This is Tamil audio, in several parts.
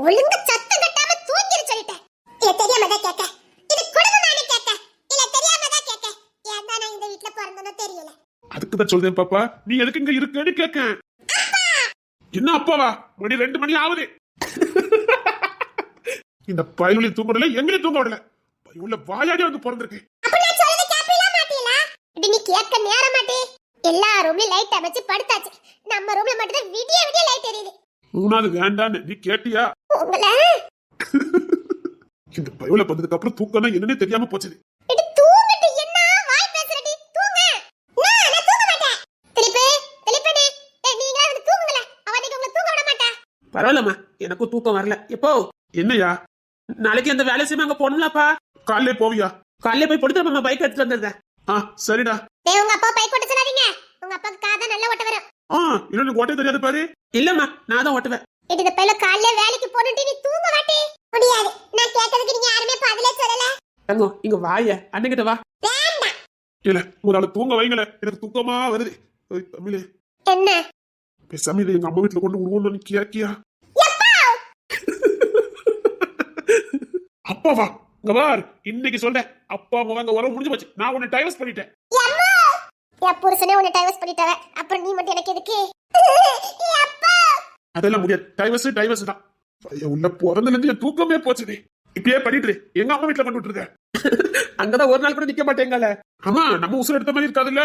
ஒழுங்கா சத்தம் கட்டாம தூங்கிரு சொல்லிட்டேன். தெரியாம தான் கேக்க. இது குடும்பமான கேக்க. இல்ல தெரியாம தான் கேக்க. ஏன் நான் இந்த வீட்ல பிறந்தனோ தெரியல. அதுக்கு தான் சொல்றேன் பாப்பா, நீ எதுக்கு இங்க இருக்கேன்னு கேக்க. என்ன அப்பாவா? மணி 2 மணி ஆகுது. இந்த பயனுள்ள தூங்கறல எங்கேயும் தூங்க விடல. பயனுள்ள வாயாடி வந்து பிறந்திருக்கு. அப்ப நான் சொல்றது கேப்பீங்களா மாட்டீங்களா? இது நீ கேட்க நேர மாட்டே. எல்லா ரூம்லயும் லைட் அமைச்சு படுத்தாச்சு. நம்ம ரூம்ல மட்டும் தான் விடிய விடிய லைட் எரியுது. உனாது வேண்டான்னு நீ கேட்டியா? உங்களே இந்த பயவுல வந்ததுக்கு அப்புறம் தூக்கம்னா என்னன்னே தெரியாம போச்சு. இது தூங்கிட்டு என்ன வாய் பேசுறடி? தூங்க. நான் தூங்க மாட்டேன். திலிப்பனே நீங்க வந்து தூங்குங்களே. அவனுக்கு உங்களை தூங்க விட மாட்டா. பரவாயில்லம்மா, எனக்கும் தூக்கம் வரல. எப்போ என்னையா? நாளைக்கு அந்த வேலை செய்ய அங்க போனலாப்பா. காலையிலே போவியா? காலையில போய் படுத்து பைக் எடுத்துட்டு வந்துடுறேன். சரிடா. உங்க அப்பா பைக் ஓட்ட சொல்லாதீங்க. உங்க அப்பாக்கு காதை நல்லா ஓட்ட வரும். இன்னொன்னு ஓட்டே தெரியாது பாரு. இல்லம்மா, நான் தான் ஓட்டுவேன். இந்த பையில காலையில வேலைக்கு போனுட்டு நீ தூங்க மாட்டே. முடியாது. நான் கேட்டதுக்கு நீங்க யாருமே பதிலே சொல்லல. தங்கம் இங்க வாய அண்ணங்கிட்ட வா. வேண்டாம். இல்ல ஒரு ஆளு தூங்க வைங்களே, எனக்கு தூக்கமா வருது. தமிழே என்ன பேசாம இதை எங்க அம்மா வீட்டுல கொண்டு விடுவோம்னு கேக்கியா? அப்பாவா இங்க பார், இன்னைக்கு சொல்றேன். அப்பா அம்மா அங்க உறவு முடிஞ்சு போச்சு. நான் உன்னை டைவர்ஸ் பண்ணிட்டேன். என் புருஷனே உன்னை டைவர்ஸ் பண்ணிட்டாவ. அப்புறம் நீ மட்டும் எனக்கு எதுக்கு? அதெல்லாம் முடியாது. டைவர்ஸ் தான். உள்ள பிறந்தல இருந்து என் தூக்கமே போச்சுது. இப்பயே பண்ணிட்டு எங்க அம்மா வீட்டுல கொண்டு விட்டுருக்க. அங்கதான் ஒரு நாள் கூட நிக்க மாட்டேங்கல. ஆமா, நம்ம உசுர எடுத்த மாதிரி இருக்காதுல்ல.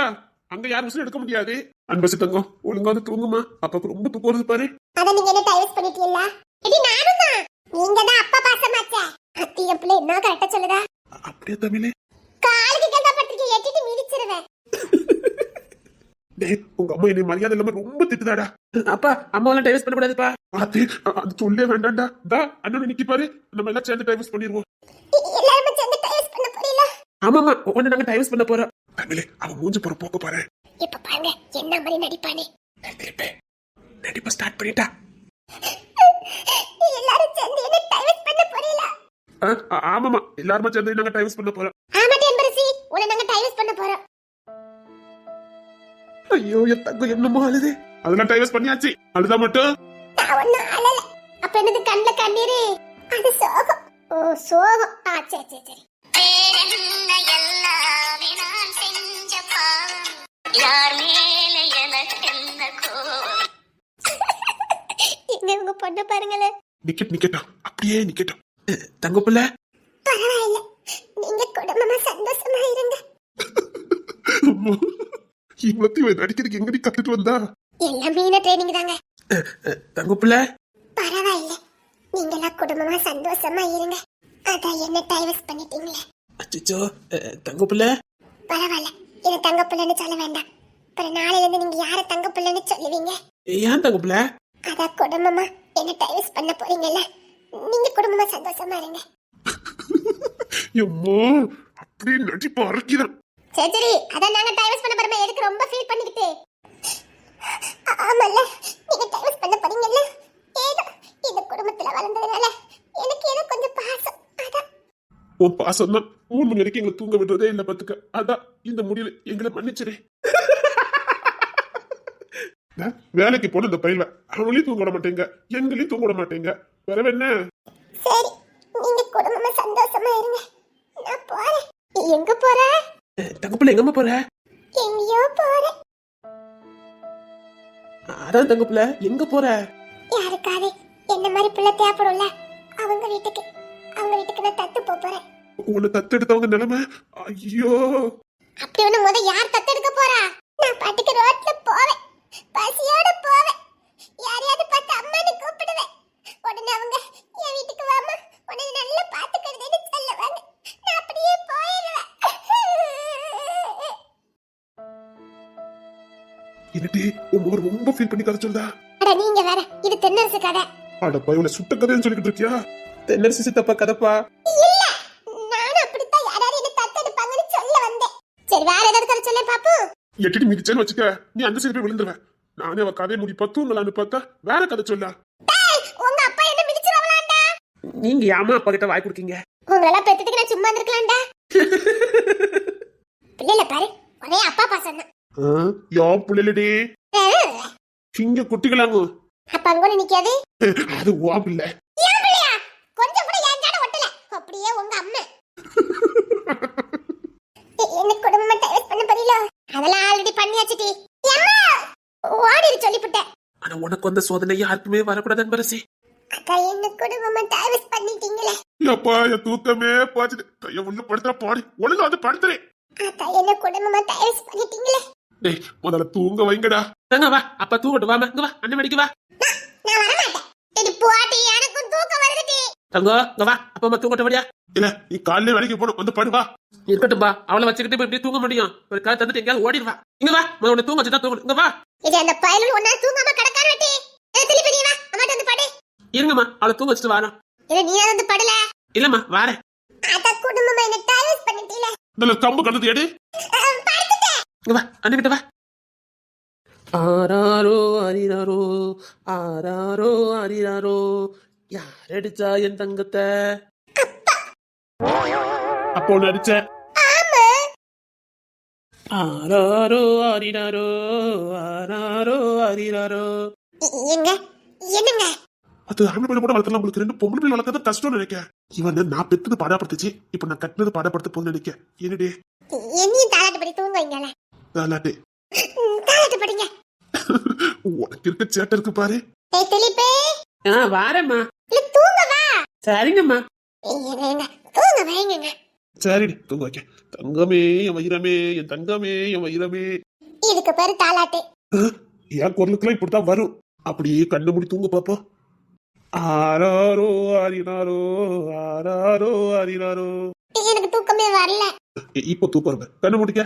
அங்க யாரும் உசுர எடுக்க முடியாது. அன்பசி தங்கம் ஒழுங்கா வந்து தூங்குமா. அப்பாக்கு ரொம்ப தூக்கம் வருது பாரு. அத நீங்க என்ன டைவர்ஸ் பண்ணிட்டீங்களா? இது நானும் தான். நீங்க தான் அப்பா பாசமாச்சே. அத்திய பிள்ளை என்ன கரெக்டா சொல்லுதா? அப்படியே தமிழே காலுக்கு கேட்டா பத்திரிக்கை ஏத்திட்டு மிதிச்சிருவேன். டேய், உங்க அம்மா என்னை மரியாதை இல்லாம ரொம்ப திட்டுதாடா. அப்பா அம்மாவெல்லாம் டைவர்ஸ் பண்ண கூடாதுப்பா. அது சொல்லே வேண்டாம்டா. அண்ணன் நிக்கி பாரு, நம்ம எல்லாம் சேர்ந்து டைவர்ஸ் பண்ணிடுவோம். எல்லாரும் சேர்ந்து டைவர்ஸ் பண்ண போறீங்களா? ஆமாமா, ஒன்னு நாங்க டைவர்ஸ் பண்ண போறோம். தமிழே அவன் மூஞ்சி போற போக்க பாரு. இப்ப பாருங்க என்ன மாதிரி நடிப்பானே. நடிப்ப ஸ்டார்ட் பண்ணிட்டா. எல்லாரும் சேர்ந்து என்ன டைவர்ஸ் பண்ண போறீங்களா? ஆமாமா, எல்லாரும் சேர்ந்து நாங்க டைவர்ஸ் பண்ண போறோம். ஆமாடி அன்பரசி, உன்னை நாங்க டைவர்ஸ் பண்ண போறோம். ஐயோ என் தங்கம் என்னமோ அழுது. அதெல்லாம் டைவர்ஸ் பண்ணியாச்சு. அழுதா மட்டும் அவன் அழல. அப்ப என்னது கண்ணுல கண்ணீரு? அது சோகம். ஓ சோகம். சரி சரி சரி. இவங்க பொண்ணு பாருங்களேன். நிக்கட்டும் அப்படியே நிக்கட்டும். தங்கப்புள்ள பரவாயில்ல, நீங்க குடும்பமா சந்தோஷமா இருங்க. இவ்வளவு நடிக்கிறதுக்கு எங்கடி கத்துட்டு வந்தா? எல்லாம் மீன ட்ரைனிங் தாங்க. தங்கப்புள்ள பரவாயில்ல, நீங்க எல்லாம் குடும்பமா சந்தோஷமா இருங்க. அதான் என்ன டைவர்ஸ் பண்ணிட்டீங்களே. அச்சோ தங்கப்புள்ள. பரவாயில்ல, இத தங்க பிள்ளைன்னு சொல்ல வேண்டாம். அப்புறம் நாளையில இருந்து நீங்க யார தங்க பிள்ளைன்னு சொல்லுவீங்க? ஏன் தங்கப்புள்ள? அதான் குடும்பமா என்ன டைவர்ஸ் பண்ண போறீங்கல்ல, நீங்க குடும்பமா சந்தோஷமா இருங்க. எம்மா அப்படி நடிப்பு அரைக்கிறான். சரி சரி, அதான் நாங்க டைவர்ஸ் பண்ண போறோமே. எதுக்கு ரொம்ப ஃபீல் பண்ணிக்கிட்டு? ஆமால, நீங்க டைவர்ஸ் பண்ண போறீங்கல்ல, ஏதோ இந்த குடும்பத்துல வளர்ந்ததுனால எனக்கு ஏதோ கொஞ்சம் பாசம். அதான் உன் பாசம் தான் 3 மணி வரைக்கும் எங்களை தூங்க விடுறதே இல்ல பாத்துக்க. அதான் இந்த முடியல, எங்களை மன்னிச்சிரு. வேலைக்கு போன இந்த பயில அவங்களையும் தூங்க விட மாட்டேங்க, எங்களையும் தூங்க விட மாட்டேங்க. வேற என்ன? சரி, நீங்க குடும்பமா சந்தோஷமா இருங்க. நான் போறேன். எங்க போற? தங்கப்புள்ள எங்கம்மா போற? எங்கயோ போறேன். அதான் தங்கப்புள்ள எங்க போற? யாருக்காவது என்ன மாதிரி பிள்ளை தேவைப்படும்ல, அவங்க வீட்டுக்கு நான் தத்து போறேன். உன்னை தத்தெடுத்தவங்க நிலைமை ஐயோ. அப்படி ஒண்ணு முத யார் தத்தெடுக்க போறா? நான் பாட்டுக்கு ரோட்ல போவேன், பசியோட போவேன். யாரையாவது பார்த்து அம்மான்னு கூப்பிடுவேன். உடனே அவங்க என் வீட்டுக்கு வாமா, உடனே நல்லா பாத்துக்கிறதுன்னு சொல்லுவாங்க. நான் அப்படியே போயிடுவேன். என்னடி உன் ரொம்ப ஃபீல் பண்ணி கதை சொல்றா? அட நீங்க வேற, இது தென்னரசு கதை. அட பயவுல சுட்ட கதைன்னு சொல்லிட்டு இருக்கியா? தென்னரசி சித்தப்பா கதப்பா. இல்ல, நானும் அப்படித்தான் யாராவது என்ன தத்தெடுப்பாங்கன்னு சொல்ல வந்தேன். சரி, வேற ஏதாவது கதை சொல்ல பாப்போம். எட்டி மிதிச்சேன்னு வச்சுக்க, நீ அந்த சைடு போய் விழுந்துருவேன். நானே அவ கதையை முடி பத்துங்களான்னு பார்த்தா வேற கதை சொல்ல. உங்க அப்பா என்ன மிதிச்சிருவாங்களாண்டா? நீங்க யாமா அப்பா கிட்ட வாய் கொடுக்கீங்க? உங்களெல்லாம் பெத்ததுக்கு நான் சும்மா இருந்திருக்கலாம்டா. பிள்ளைல பாரு, ஒரே அப்பா பாசம் தான். யா புள்ளலடி இங்க குட்டிகளாங்க. அப்ப அங்க நிக்காது. அது ஓ பிள்ளை. வந்துருச்சுடி. எம்மா ஓடிரு சொல்லிப்புட்டேன். ஆனா உனக்கு வந்த சோதனை யாருக்குமே வரக்கூடாது அன்பரசி. அக்கா என்ன குடும்பமா டைவர்ஸ் பண்ணிட்டீங்களே. அப்பா என் தூக்கமே போச்சுது. கைய உள்ள படுத்துற பாடி ஒழுங்கா வந்து படுத்துறேன். அக்கா என்ன குடும்பமா டைவர்ஸ் பண்ணிட்டீங்களே. டேய் முதல்ல தூங்க வைங்கடா. தங்க வா அப்பா தூங்கட்டு வாமா இங்க வா அண்ணன் மடிக்கு வா. நான் வர மாட்டேன். இது போடி எனக்கும் தூக்கம் வருதுடி. தங்க இங்க வா அப்பா அம்மா தூங்கட்டு வடியா. இல்ல நீ காலையில வேலைக்கு போன வந்து படு வா. இருக்கட்டும் பா அவளை வச்சுக்கிட்டு இப்ப எப்படி தூங்க முடியும்? ஒரு கால தந்துட்டு எங்கேயாவது ஓடிடுவா. இங்க வா முதல்ல உன்னை தூங்க வச்சுதான் தூங்கணும். இங்க வா. இது அந்த பயலுல ஒண்ணா தூங்காம கிடக்கான வெட்டி. திருப்பி நீ வா அம்மாட்ட வந்து படு. இருங்கம்மா அவளை தூங்க வச்சுட்டு வாரம். இல்ல நீ வந்து படல. இல்லம்மா வாரேன். அத குடும்பமா என்ன டைவர்ஸ் பண்ணிட்டீல. நல்ல கம்பு கண்டது எடு. படுத்துட்டேன். இங்க வா அண்ணன் கிட்ட வா. ஆராரோ அரிராரோ ஆராரோ அரிராரோ யார் அடிச்சா என் தங்கத்தை? அப்போ ஒண்ணு அடிச்ச. ஆமா. ஆராரோ அரிராரோ ஆராரோ அரிராரோ. எங்க என்னங்க? அது ஆம்பளை பிள்ளை கூட வளர்த்தலாம். உங்களுக்கு ரெண்டு பொம்பளை பிள்ளை வளர்க்கறது கஷ்டம் நினைக்க. இவன் நான் பெத்தது பாடப்படுத்துச்சு. இப்ப நான் கட்டினது பாடப்படுத்த போன்னு நினைக்க. என்னடே என்னையும் தாலாட்டு படி தூங்க வைங்கள. தாலாட்டு தாலாட்டு படிங்க. உனக்கு இருக்க சேட்டை இருக்கு பாரு. ஏய் திலிப்பே. வாரேம்மா. இல்ல தூங்க வா. சரிங்கம்மா. ஏங்க தூங்க வைங்க. சரிடி தூங்க வைக்க. தங்கமே என் வயிறமே என் தங்கமே என் வயிறமே. இதுக்கு பேரு தாலாட்டு. என் குரலுக்குலாம் இப்படித்தான் வரும். அப்படியே கண்ணு மூடி தூங்க பாப்பா. ஆராரோ ஆரினாரோ ஆராரோ ஆரினாரோ. எனக்கு தூக்கமே வரல. இப்போ தூக்கம் வருங்க. கண்ணு முடிக்க.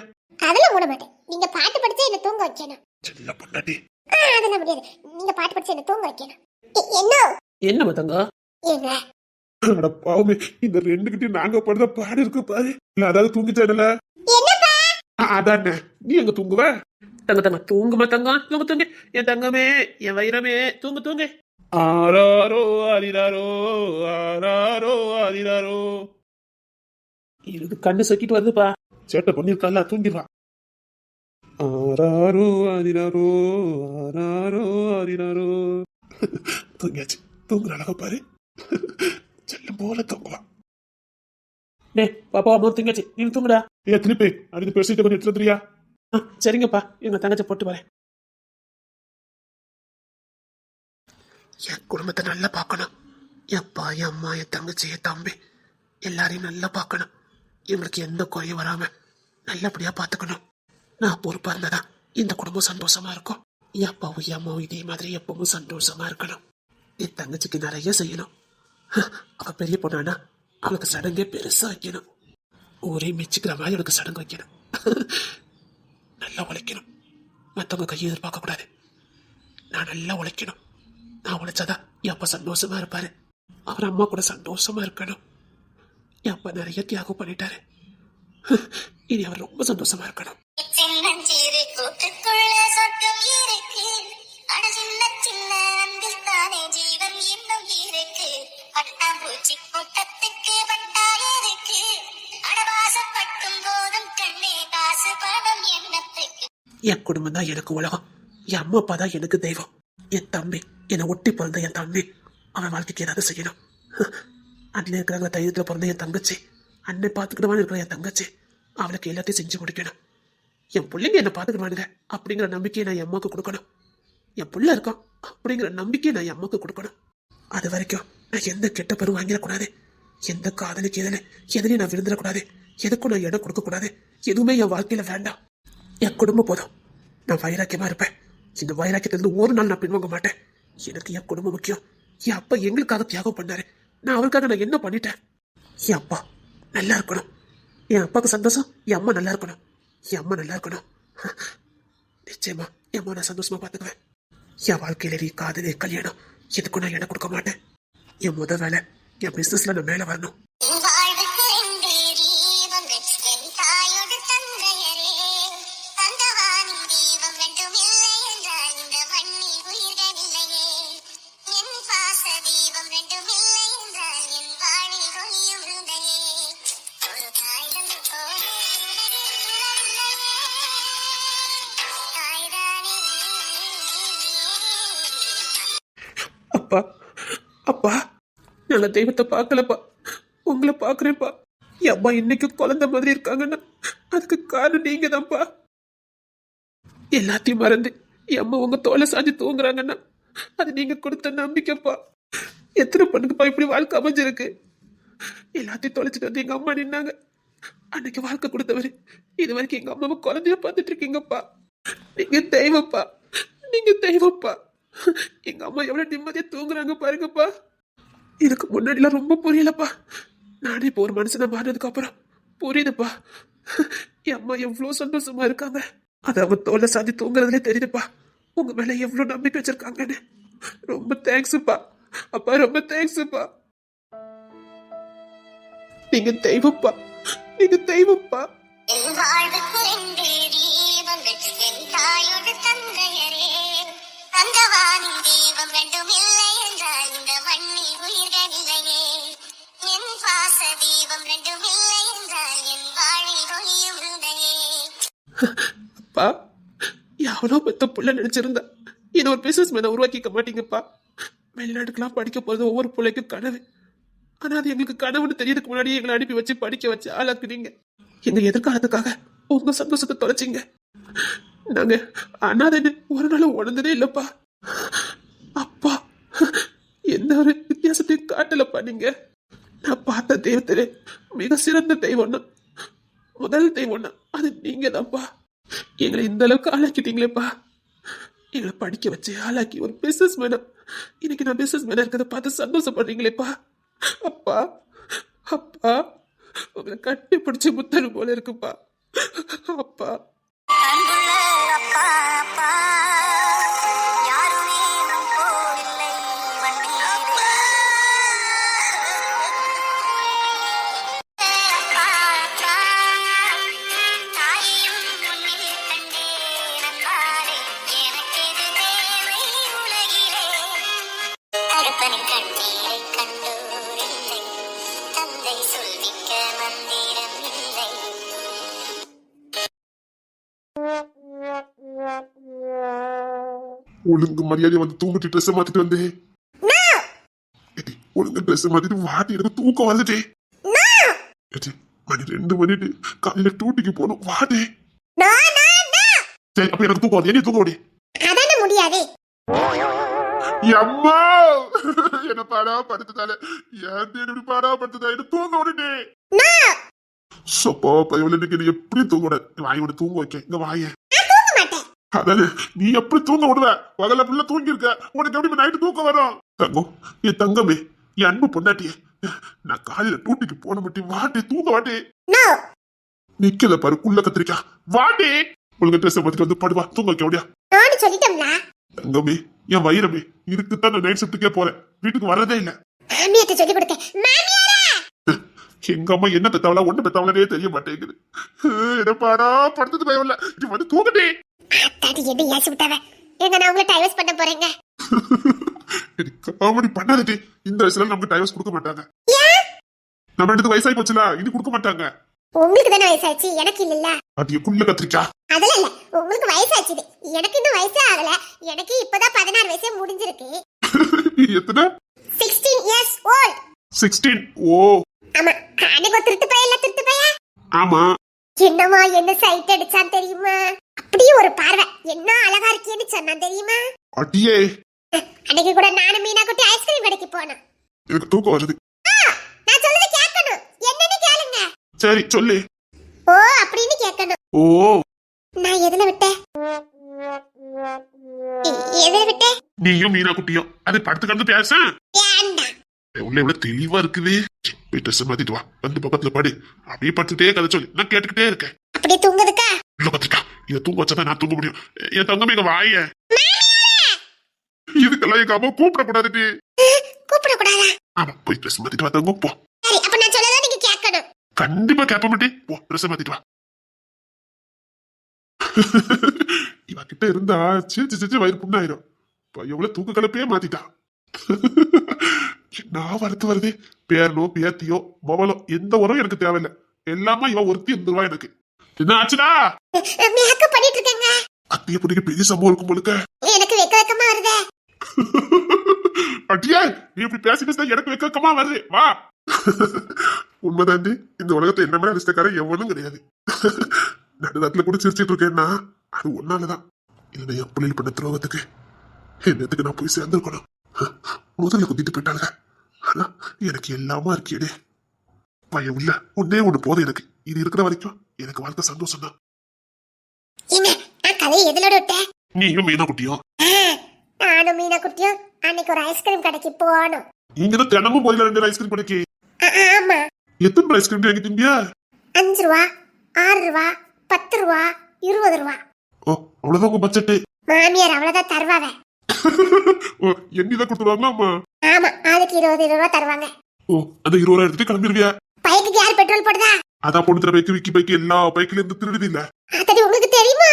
அதெல்லாம் மூட மாட்டேன். நீங்க பாட்டு படிச்சா என்ன தூங்க வைக்கணும். செல்ல பொண்டாட்டி. அதெல்லாம் முடியாது. நீங்க பாட்டு படிச்சா என்ன தூங்க வைக்கணும். என்ன என்னம்மா தங்கம்? ஏங்க அட பாவமே இந்த ரெண்டு கிட்ட நாங்க படுற பாடு இருக்கு பாரு. இல்ல அதாவது தூங்கிச்சானல. என்னப்பா? அதானே நீ எங்க தூங்குவ? தங்க தங்க தூங்குமா தங்கம் தூங்க தூங்க என் தங்கமே என் வைரமே தூங்கு தூங்கு. ஆராரோ ஆரினாரோ ஆராரோ ஆரினாரோ. இது கண்ணு சொக்கிட்டு வருதுப்பா. சேட்டை பண்ணிருக்கால தூங்கிடுவா. ஆராரோ ஆரினாரோ ஆராரோ ஆரினாரோ. தூங்கியாச்சு. தூங்குற அழகா பாரு. செல்லம் போல தூங்குவான். டே பாப்பா அம்மா தூங்கியாச்சு நீ தூங்குடா. ஏ திருப்பி அடுத்து பேசிட்டு கொஞ்சம் எடுத்து வந்துறியா? சரிங்கப்பா எங்க தங்கச்சை போட்டு வரேன். என் குடும்பத்தை நல்லா பார்க்கணும். எப்பா என் அம்மா என் தங்கச்சி என் தம்பி எல்லாரையும் நல்லா பார்க்கணும். இவங்களுக்கு எந்த குறையும் வராம நல்லபடியா பார்த்துக்கணும். நான் பொறுப்பா இருந்தாதான் இந்த குடும்பம் சந்தோஷமா இருக்கும். என் அப்பாவும் என் அம்மாவும் இதே மாதிரி எப்பவும் சந்தோஷமா இருக்கணும். என் தங்கச்சிக்கு நிறைய செய்யணும். அவ பெரிய பொண்ணானா அவளுக்கு சடங்கே பெருசா வைக்கணும். ஊரே மெச்சுக்கிற மாதிரி அவளுக்கு சடங்கு வைக்கணும். நல்லா உழைக்கணும். மற்றவங்க கையை எதிர்பார்க்க கூடாது. நான் நல்லா உழைக்கணும். நான் உழைச்சாதான் என் அப்பா சந்தோஷமா இருப்பாரு. அவர் அம்மா கூட சந்தோஷமா இருக்கணும். என் அப்பா நிறைய தியாகம் பண்ணிட்டாரு. இனி அவர் ரொம்ப சந்தோஷமா இருக்கணும். என் குடும்பம் தான் எனக்கு உலகம். என் அம்மா அப்பா தான் எனக்கு தெய்வம். என் தம்பி என்னை ஒட்டி பிறந்த என் தம்பி அவன் வாழ்க்கைக்கு ஏதாவது செய்யணும். அண்ணன் இருக்கிறாங்க தைரியத்துல பிறந்த என் தங்கச்சி அண்ணன் பார்த்துக்கிட்டவான்னு இருக்கிற என் தங்கச்சி அவளுக்கு எல்லாத்தையும் செஞ்சு முடிக்கணும். என் பிள்ளைங்க என்னை பார்த்துக்கிடுவானுங்க அப்படிங்கிற நம்பிக்கையை நான் என் அம்மாவுக்கு கொடுக்கணும். என் பிள்ளை இருக்கான் அப்படிங்கிற நம்பிக்கையை நான் என் அம்மாவுக்கு கொடுக்கணும். அது வரைக்கும் நான் எந்த கெட்ட பெரும் வாங்கிடக்கூடாது. எந்த காதலுக்கு எதுலையும் நான் விழுந்துடக்கூடாது. எதுக்கும் நான் இடம் கொடுக்கக்கூடாது. எதுவுமே என் வாழ்க்கையில வேண்டாம். என் குடும்பம் போதும். நான் வைராக்கியமா இருப்பேன். இந்த வைராக்கியத்திலிருந்து ஒரு நாள் நான் பின்வாங்க மாட்டேன். எனக்கு என் குடும்பம் முக்கியம். என் அப்பா எங்களுக்காக தியாகம் பண்ணாரு. நான் அவருக்காக நான் என்ன பண்ணிட்டேன்? என் அப்பா நல்லா இருக்கணும். என் அப்பாவுக்கு சந்தோஷம். என் அம்மா நல்லா இருக்கணும். என் அம்மா நல்லா இருக்கணும். நிச்சயமா என் அம்மா நான் சந்தோஷமா பார்த்துக்குவேன். என் வாழ்க்கையில நீ காதலே கல்யாணம் எதுக்கும் நான் இடம் கொடுக்க மாட்டேன். என் முத வேலை என் பிசினஸ்ல நான் மேல வரணும். அப்பா அப்பா நாங்க தெய்வத்தை பார்க்கலப்பா. உங்களை பார்க்குறேன்ப்பா. என் அம்மா இன்னைக்கு குழந்தை மாதிரி இருக்காங்கன்னா அதுக்கு காரணம் நீங்க தான்ப்பா. எல்லாத்தையும் மறந்து என் அம்மா உங்க தோலை சாஞ்சு தூங்குறாங்கன்னா அது நீங்க கொடுத்த நம்பிக்கைப்பா. எத்தனை பொண்ணுக்குப்பா இப்படி வாழ்க்கை அமைஞ்சிருக்கு. எல்லாத்தையும் தொலைச்சிட்டு வந்து எங்க அம்மா நின்னாங்க. அன்னைக்கு வாழ்க்கை கொடுத்தவரு இது வரைக்கும் எங்க அம்மாவை குழந்தைய பார்த்துட்டு இருக்கீங்கப்பா. நீங்க தெய்வப்பா, நீங்க தெய்வப்பா. எங்க அம்மா எவ்வளவு நிம்மதியா தூங்குறாங்க பாருங்கப்பா. இதுக்கு முன்னாடிலாம் ரொம்ப புரியலப்பா. நானே இப்போ ஒரு மனுஷனை மாறினதுக்கு அப்புறம் புரியுதுப்பா. என் அம்மா எவ்வளவு சந்தோஷமா இருக்காங்க. அது அவன் தோலை சாதி தூங்குறதுலே தெரியுதுப்பா உங்க மேல எவ்வளவு நம்பிக்கை வச்சிருக்காங்கன்னு. ரொம்ப தேங்க்ஸ்ப்பா அப்பா, ரொம்ப தேங்க்ஸ்ப்பா. நீங்க தெய்வப்பா, நீங்க தெய்வப்பா. என் வாழ்வுக்கு ரெண்டு தீபங்கள் என் தாயோடு தந்தையரே. தங்கவானின் தீபம் ரெண்டும் இல்லை என்றால் இந்த மண்ணில் உயிர்கள் இல்லையே. என் பாச தீபம் ரெண்டும் இல்லை என்றால் என் வாழில் ஒளியும் இல்லையே. அப்பா, எவ்வளோ பெத்த புள்ள நினைச்சிருந்தா என்ன ஒரு பிசினஸ் மேனை உருவாக்கிக்க மாட்டீங்கப்பா. வெளிநாட்டுக்கெல்லாம் படிக்க போறது ஒவ்வொரு பிள்ளைக்கும் கனவு. ஆனா அது எங்களுக்கு கனவுன்னு தெரியறதுக்கு முன்னாடி எங்களை அனுப்பி வச்சு படிக்க வச்சு ஆளாக்குறீங்க. எங்க எதிர்காலத்துக்காக உங்க சந்தோஷத்தை தொலைச்சிங்க. நாங்க அனாதைன்னு ஒரு நாள் உணர்ந்ததே இல்லப்பா. அப்பா, எந்த ஒரு வித்தியாசத்தையும் காட்டலப்பா. நீங்க நான் பார்த்த தெய்வத்திலே மிக சிறந்த தெய்வம்னா, முதல் தெய்வம்னா அது நீங்க தான்ப்பா. எங்களை இந்த அளவுக்கு ஆளாக்கிட்டீங்களேப்பா. எங்களை படிக்க வச்சு ஆளாக்கி ஒரு பிசினஸ் மேனா இன்னைக்கு நான் பிசினஸ் மேனா இருக்கிறத பார்த்து சந்தோஷப்படுறீங்களேப்பா. அப்பா, அப்பா, உங்களை கட்டி பிடிச்சி முத்தரு போல இருக்குப்பா. அப்பா, அன்புள்ள அப்பா அப்பா, யாருமே நம் போரில்லை வண்டியிலே. அப்பா அப்பா, தாயையும் முன்னில் கண்டேன் அன்பாலே. எனக்கெது தேவை உலகிலே. தகப்பனின் கண்ணீரை கண்டோரில்லை, தந்தை சொல்விக்க மந்திரம் இல்லை. ஒழுங்கு மரியாதை வந்து தூங்கிட்டு ட்ரெஸ் மாத்திட்டு வந்து ஏடி, ஒழுங்கு ட்ரெஸ் மாத்திட்டு வாட்டி எனக்கு தூக்கம் வந்துட்டே. ஏடி, மணி 2 மணிட்டு காலையில டூட்டிக்கு போகணும். வாடி. சரி, அப்ப எனக்கு தூக்கம் வருது. என்ன தூங்க ஓடி அதான முடியாதே. அம்மா என்ன பாடா படுத்துதால ஏன் இப்படி பாடா படுத்துதா என்ன தூங்க ஓடிட்டே. சப்பா பயவுல இன்னைக்கு எப்படி தூங்க விட வாயோட தூங்க வைக்க இங்க வாய. அதானே நீ எப்படி தூங்க விடுவ? பகல புள்ள தூங்கி இருக்க, உனக்கு எப்படி நைட்டு தூக்கம் வரும்? தங்கம், என் தங்கமே, என் அன்பு பொண்டாட்டிய, நான் காலையில டூட்டிக்கு போன மட்டும் வாட்டி தூங்க வாட்டி. நிக்கல பாரு குள்ள கத்திரிக்கா. வாட்டி ஒழுங்க ட்ரெஸ் மாத்திட்டு வந்து படுவா தூங்க வைக்க முடியா. நானும் சொல்லிட்டோம்ல. தங்கமே, என் வயிறமே, இதுக்குத்தான் நான் நைட் ஷிஃப்ட்டுக்கே போறேன். வீட்டுக்கு வரதே இல்ல. மாமியார்ட்ட சொல்லி கொடுத்தேன். மாமியாரா, எங்க அம்மா என்ன பெத்தாவளா ஒண்ணு பெத்தாவளே தெரிய மாட்டேங்குது. என்ன பாடா படுத்தது பயம் இல்ல. இது வந்து தூங்கட்டே. அத்தாடி என்ன ஏசி விட்டாவ. எங்க நான் உங்களை டைவர்ஸ் பண்ண போறேங்க. காமெடி பண்ணாதே. இந்த வயசுல நமக்கு டைவர்ஸ் கொடுக்க மாட்டாங்க. நம்ம எடுத்து வயசாகி போச்சுல, இது கொடுக்க மாட்டாங்க. உங்களுக்கு தானே வயசாச்சு, எனக்கு இல்ல. அது குள்ள கத்திரிக்கா. அதெல்லாம் இல்ல, உங்களுக்கு வயசாச்சு. எனக்கு இன்னும் வயசே ஆகல. எனக்கு இப்பதான் 16 வயசே முடிஞ்சிருக்கு. எத்தனை? 16 years old. 16. ஓ ஆமா, அன்னைக்கு ஒரு திருட்டு பையன் இல்ல, திருட்டு பையன். ஆமா. என்னமா என்ன சைட் அடிச்சான் தெரியுமா? அப்படியே ஒரு பார்வை என்ன அழகா இருக்கேன்னு சொன்னான் தெரியுமா? அடியே, அன்னைக்கு கூட நானும் மீனா குட்டி ஐஸ்கிரீம் கடைக்கு போனோம். எனக்கு தூக்கம் வருது. நான் சொல்றத கேட்கணும். என்னன்னு கேளுங்க. சரி சொல்லு. ஓ அப்படின்னு கேட்கணும். ஓ நான் எதுல விட்டேன்? எதுல விட்டேன்? நீயும் மீனா குட்டியும் அது படுத்து கிடந்து பேச. ஏண்டா உள்ள எவ்வளவு தெளிவா இருக்குது. போய் ட்ரெஸ் மாத்திட்டு வா, வந்து பக்கத்துல படு. அப்படியே படுத்துட்டே கதை சொல்லி நான் கேட்டுக்கிட்டே இருக்கேன். அப்படியே தூங்குதுக்கா? உள்ள கத்திரிக்கா, இதை தூங்க வச்சாதான் நான் தூங்க முடியும். என் தங்கமே எங்க வாய. இதுக்கெல்லாம் எங்க அம்மா கூப்பிடக்கூடாது. கூப்பிடக்கூடாதா? ஆமா, போய் ட்ரெஸ் மாத்திட்டு வா தங்கம் போ. சரி, அப்ப நான் சொல்லதான் நீங்க கேட்கணும். கண்டிப்பா கேட்ப மாட்டேன். போ ட்ரெஸ் மாத்திட்டு வா. இவ கிட்ட இருந்தா சிரிச்சு சிரிச்சு வயிறு புண்ணாயிரும். எவ்வளவு தூக்க கலப்பையே மாத்திட்டா. நான் வரத்து வருது. பேரனோ பேத்தியோ மொபைலோ எந்த உறவும் எனக்கு தேவையில்லை. எல்லாமே இவ ஒருத்தி இருந்துருவா எனக்கு. என்ன ஆச்சுடா? மேக்கப் பண்ணிட்டு இருக்கேங்க. அத்திய பிடிக்க பெரிய சம்பவம் இருக்கும் போலுக்க. எனக்கு வெக்க வெக்கமா வருதே. அட்டியா, நீ இப்படி பேசி பேசினா எனக்கு வெக்கமா வருது. வா. உண்மைதாண்டி, இந்த உலகத்தை என்ன மாதிரி ரிஸ்டக்கார எவனும் கிடையாது. நடுநாட்டுல கூட சிரிச்சிட்டு இருக்கேன்னா அது ஒன்னாலதான். இல்ல என் பிள்ளைகள் பண்ண துரோகத்துக்கு என்னத்துக்கு நான் போய் சேர்ந்திருக்கணும். முதல்ல குத்திட்டு போயிட்டாங்க. ஆனா எனக்கு எல்லாமா இருக்கேடே. பயம் இல்ல, ஒன்னே ஒண்ணு போதும் எனக்கு. இது இருக்கிற வரைக்கும் எனக்கு வாழ்க்கை சந்தோஷம் தான். என்ன நான் கதையை எதுலோட விட்டேன்? நீயும் மீனா குட்டியும் நானும் மீனா குட்டியும் அன்னைக்கு ஒரு ஐஸ்கிரீம் கடைக்கு போனோம். நீங்க தான் தினமும் போயில 2 ஐஸ்கிரீம் கடைக்கு. ஆமா. எத்தனை ஐஸ்கிரீம் வாங்கிட்டீங்க? 5 ரூபா, 6 ரூபா, 10 ரூபா, 20 ரூபா. ஓ, அவ்வளவுதான் உங்க பட்ஜெட். மாமியார் அவ்வளவுதான் தருவாங்க. எண்ணிதான் கொடுத்துருவாங்களா அம்மா? ஆமா, அதுக்கு 20 ரூபா தருவாங்க. ஓ, அந்த 20 ரூபாய் எடுத்துட்டு கிளம்பிடுவியா? பைக்குக்கு யார் பெட்ரோல் போடுதா? அதான் பொண்ணு பைக்கு விக்கி பைக்கு எல்லா பைக்குல இருந்து திருடுது இல்ல. அதடி உங்களுக்கு தெரியுமா?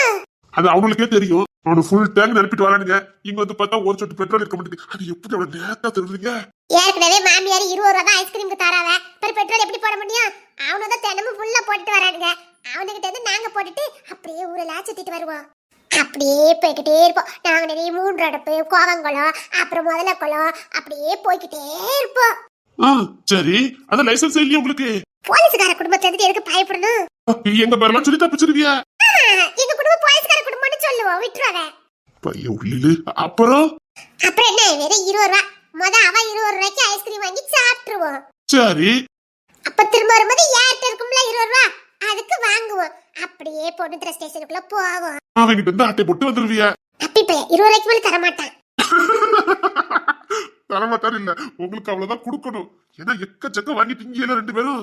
அது அவங்களுக்கே தெரியும். அவனு ஃபுல் டேங்க் நிரப்பிட்டு வரானுங்க. இங்க வந்து பார்த்தா ஒரு சொட்டு பெட்ரோல் இருக்க மாட்டேங்குது. அது எப்படி அவனை நேரத்தா திருடுறீங்க? ஏற்கனவே மாமியார் 20 ரூபா தான் ஐஸ்கிரீமுக்கு தராவ. பெட்ரோல் எப்படி போட முடியும்? அவனதான் தினமும் ஃபுல்லா போட்டுட்டு வரானுங்க. அவனுகிட்ட இருந்து நாங்க போட்டுட்டு அப்படியே ஊரெல்லாம் சுத்திட்டு வருவோம். அப்படியே போய்கிட்டே இருப்போம். நாங்க நிறைய 3 அடப்பு, கோவங்குளம், அப்புறம் முதல குளம், அப்படியே போய்கிட்டே இருப்போம். சரி, அந்த லைசன்ஸ் இல்லையா உங்களுக்கு? போலீஸ்கார குடும்பத்துல இருந்து எதுக்கு பயப்படணும்? எங்க பேரெல்லாம் சொல்லி தப்பிச்சிருவியா? எங்க குடும்பம் போலீஸ்கார குடும்பம்னு சொல்லுவோம், விட்டுருவாங்க. பையன் உள்ளிலு. அப்புறம் என்ன வெறும் 20 ரூபா. அவ 20 ரூபாய்க்கு ஐஸ்கிரீம் வாங்கி சாப்பிட்டுருவோம். சரி, அப்ப திரும்ப வரும்போது ஏற்ற இருக்கும்ல 20 ரூபா, அதுக்கு வாங்குவோம். அப்படியே பொண்ணுத்திர ஸ்டேஷனுக்குள்ள போவோம். அவங்கிட்ட இருந்து அட்டை போட்டு வந்துருவியா? அப்பி பையன் 20 ரூபாய்க்கு மேல தரமாட்டான். தரமாட்டாரு இல்ல, உங்களுக்கு அவ்வளவுதான் கொடுக்கணும். ஏன்னா எக்கச்சக்க வாங்கிட்டீங்க 2 பேரும்.